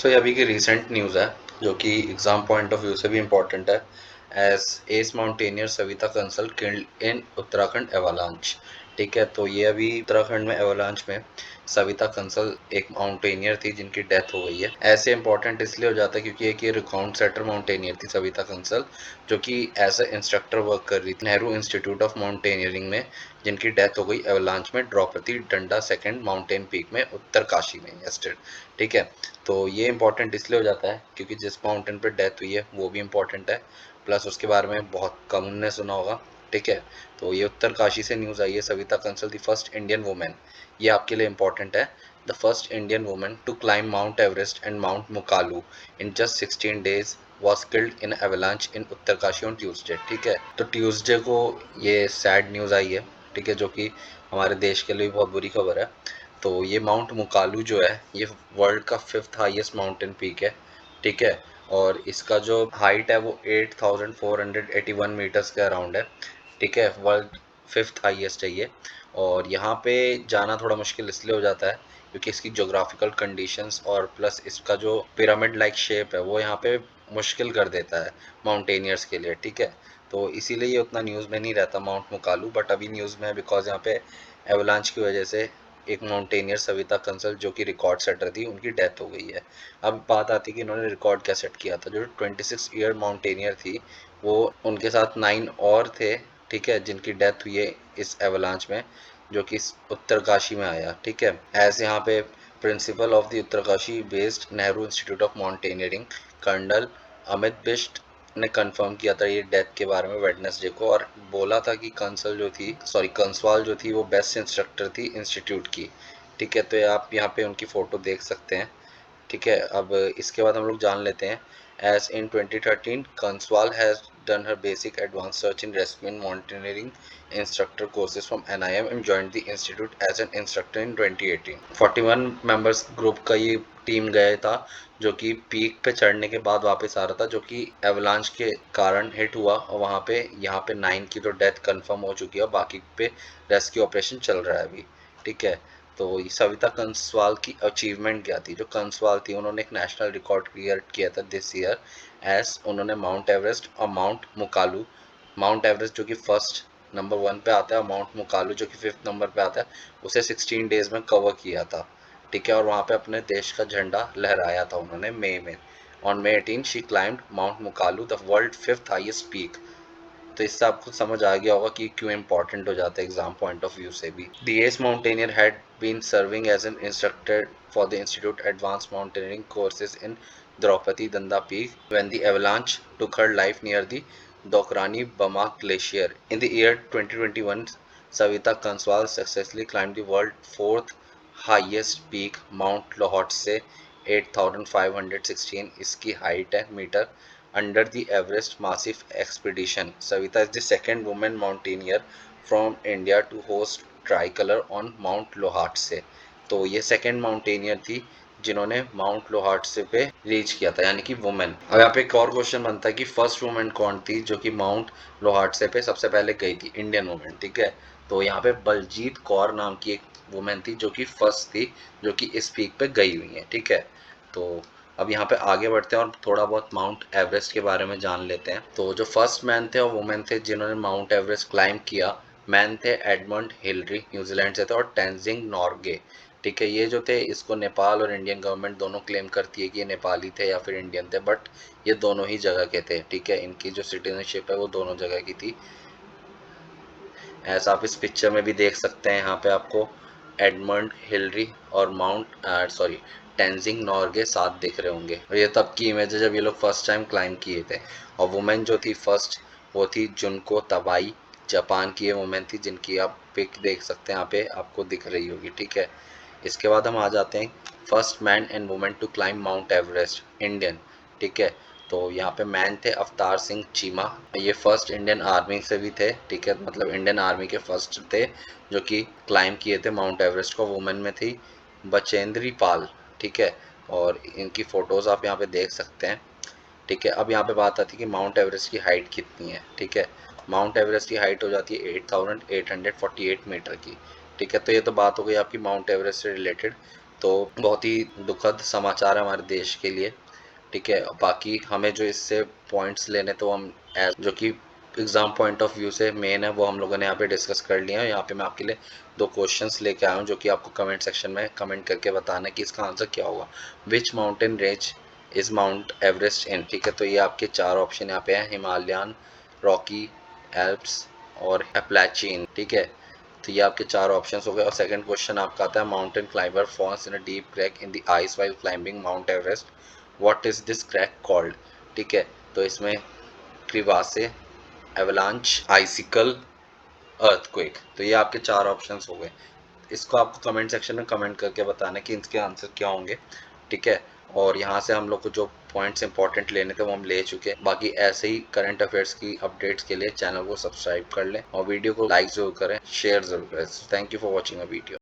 दोस्तों ये अभी की रिसेंट न्यूज़ है जो कि एग्जाम पॉइंट ऑफ व्यू से भी इम्पोर्टेंट है। As ace mountaineer Savita Kansal killed in Uttarakhand avalanche. ठीक है, तो ये अभी उत्तराखंड में एवालांच में सविता कंसल एक माउंटेनियर थी जिनकी डेथ हो गई है। ऐसे इम्पोर्टेंट इसलिए हो जाता है क्योंकि एक ये रिकाउंट सेटर माउंटेनियर थी सविता कंसल, जो कि एज ए इंस्ट्रक्टर वर्क कर रही थी नेहरू इंस्टीट्यूट ऑफ माउंटेनियरिंग में, जिनकी डेथ हो गई एवालांच में द्रौपदी डंडा सेकंड माउंटेन पीक में उत्तरकाशी में येस्टरडे। ठीक है, तो ये इंपॉर्टेंट इसलिए हो जाता है क्योंकि जिस माउंटेन पर डेथ हुई है वो भी इम्पोर्टेंट है, प्लस उसके बारे में बहुत कम ने सुना होगा। ठीक है, तो ये उत्तरकाशी से न्यूज़ आई है। Savita Kansal the first Indian women, ये आपके लिए इम्पोर्टेंट है, the first Indian women to climb Mount Everest and Mount Makalu in just 16 days was killed in avalanche in Uttarkashi on Tuesday. ठीक है, तो ट्यूसडे को ये सैड न्यूज़ आई है। ठीक है, जो कि हमारे देश के लिए बहुत बुरी खबर है। तो ये माउंट मुकालू जो है ये वर्ल्ड का 5th हाईएस्ट माउंटेन पीक है। ठीक है, और इसका जो हाइट है वो 8481 मीटर्स के अराउंड है। ठीक है, वर्ल्ड 5th हाईएस्ट है ये। और यहाँ पे जाना थोड़ा मुश्किल इसलिए हो जाता है क्योंकि इसकी जोग्राफिकल कंडीशंस और प्लस इसका जो पिरामिड लाइक शेप है वो यहाँ पे मुश्किल कर देता है माउंटेनियर्स के लिए। ठीक है, तो इसीलिए ये उतना न्यूज़ में नहीं रहता माउंट मुकालू, बट अभी न्यूज़ में है बिकॉज यहाँ पे एवलांच की वजह से एक माउंटेनियर सविता कंसल जो कि रिकॉर्ड सेटर थी उनकी डेथ हो गई है। अब बात आती है कि इन्होंने रिकॉर्ड क्या सेट किया था। जो 26 ईयर माउंटेनियर थी वो, उनके साथ 9 और थे। ठीक है, जिनकी डेथ हुई है इस एवलांच में जो कि उत्तरकाशी में आया। ठीक है, एज यहाँ पे principal of the Uttarkashi based Nehru Institute of Mountaineering Colonel Amit Bisht ने कंफर्म किया था ये डेथ के बारे में वेडनेसडे को, और बोला था कि कंसवाल जो थी वो बेस्ट इंस्ट्रक्टर थी इंस्टीट्यूट की। ठीक है, तो आप यहाँ पे उनकी फ़ोटो देख सकते हैं। ठीक है, अब इसके बाद हम लोग जान लेते हैं। As in 2013 Kanswal has done her basic advance search in rescue in mountaineering instructor courses from NIM and joined the institute as an instructor in 2018। 41 members group का ये टीम गया था जो कि पीक पे चढ़ने के बाद वापस आ रहा था, जो कि एवलांच के कारण हिट हुआ, और वहाँ पे यहाँ पे 9 की तो डेथ कंफर्म हो चुकी है, बाकी पे रेस्क्यू ऑपरेशन चल रहा है अभी। ठीक है, तो सविता कंसवाल की अचीवमेंट क्या थी। जो कंसवाल थी उन्होंने एक नेशनल रिकॉर्ड क्रिएट किया था दिस ईयर, एज उन्होंने माउंट एवरेस्ट और माउंट एवरेस्ट जो कि फर्स्ट नंबर 1 पे आता है और माउंट मुकालू जो कि 5th नंबर पे आता है, उसे 16 डेज में कवर किया था। ठीक है, और वहाँ पे अपने देश का झंडा लहराया था उन्होंने मई में। On May 18 she climbed Mount Makalu the world 5th highest peak. तो इससे आपको समझ आ गया होगा कि क्यों इंपॉर्टेंट हो जाता है एग्जाम पॉइंट ऑफ व्यू से भी। The ace mountaineer had been serving as an instructor for the institute advance mountaineering courses in Draupadi Danda peak when the avalanche took her life near the Dokrani Bama Glacier. In the year 2021, Savita Kanswal successfully climbed the world 4th highest peak, Mount Lhotse, 8,516 इसकी height है metre, under the Everest Massive Expedition. Savita is the second woman mountaineer from India to host tricolor on Mount Lhotse. तो ये second mountaineer थी जिन्होंने mount लोहाटसे पे reach किया था, यानी कि वुमेन। अब यहाँ पे एक और क्वेश्चन बनता है कि फर्स्ट वुमेन कौन थी जो कि माउंट लोहाटसे पे सबसे पहले गई थी, इंडियन वुमेन। ठीक है, तो यहाँ पे बलजीत कौर नाम की एक वुमेन थी जो कि फर्स्ट थी जो कि इस पीक पे गई हुई है। ठीक है, तो अब यहाँ पे आगे बढ़ते हैं और थोड़ा बहुत माउंट एवरेस्ट के बारे में जान लेते हैं। तो जो फर्स्ट मैन थे और वुमेन थे जिन्होंने माउंट एवरेस्ट क्लाइम किया, मैन थे एडमंड हिलरी न्यूजीलैंड से थे, और टेंजिंग नॉर्गे। ठीक है, ये जो थे इसको नेपाल और इंडियन गवर्नमेंट दोनों क्लेम करती है कि ये नेपाली थे या फिर इंडियन थे, बट ये दोनों ही जगह के थे। ठीक है, इनकी जो सिटीजनशिप है वो दोनों जगह की थी। ऐसा आप इस पिक्चर में भी देख सकते हैं, यहाँ पे आपको एडमंड हिलरी और टेंजिंग नॉर्गे साथ दिख रहे होंगे, और ये तब की इमेज है जब ये लोग फर्स्ट टाइम क्लाइम किए थे। और वुमेन जो थी फर्स्ट, वो थी जुनको तबाई, जापान की ये वुमेन थी जिनकी आप पिक देख सकते हैं यहाँ पे आपको दिख रही होगी। ठीक है, इसके बाद हम आ जाते हैं first man and women to climb Mount Everest, Indian. ठीक है, तो यहाँ पे मैन थे अवतार सिंह चीमा, ये फर्स्ट इंडियन आर्मी से भी थे। ठीक है, मतलब इंडियन आर्मी के फर्स्ट थे जो कि क्लाइम किए थे माउंट एवरेस्ट को। वुमेन में थी बचेंद्री पाल। ठीक है, और इनकी फ़ोटोज़ आप यहाँ पे देख सकते हैं। ठीक है, अब यहाँ पे बात आती है कि माउंट एवरेस्ट की हाइट कितनी है। ठीक है, माउंट एवरेस्ट की हाइट हो जाती है 8,848 मीटर की। ठीक है, तो ये तो बात हो गई आपकी माउंट एवरेस्ट से रिलेटेड। तो बहुत ही दुखद समाचार है हमारे देश के लिए, ठीक है। बाकी हमें जो इससे पॉइंट्स लेने तो हम जो कि एग्जाम पॉइंट ऑफ व्यू से मेन है वो हम लोगों ने यहाँ पे डिस्कस कर लिया है। यहाँ पे मैं आपके लिए 2 क्वेश्चंस लेके आया हूँ जो कि आपको कमेंट सेक्शन में कमेंट करके बताना है कि इसका आंसर क्या होगा। Which mountain range is Mount Everest in, ठीक है। तो ये आपके 4 ऑप्शन यहाँ पे हैं, हिमालयन, रॉकी, एल्प्स और एप्लाचिन, ठीक है। तो ये आपके 4 ऑप्शंस हो गए। और सेकंड क्वेश्चन आपका आता है, mountain climber falls in a deep crack in the ice while climbing mount Everest, what is this crack called, ठीक है। तो इसमें क्रिवासे, एवलांच, आइसिकल, अर्थक्वेक, तो ये आपके 4 ऑप्शंस हो गए। इसको आपको कमेंट सेक्शन में कमेंट करके बताना कि इसके आंसर क्या होंगे, ठीक है। और यहाँ से हम लोग को जो पॉइंट्स इंपॉर्टेंट लेने थे वो हम ले चुके हैं। बाकी ऐसे ही करंट अफेयर्स की अपडेट्स के लिए चैनल को सब्सक्राइब कर लें और वीडियो को लाइक जरूर करें, शेयर जरूर करें। Thank you for watching a video.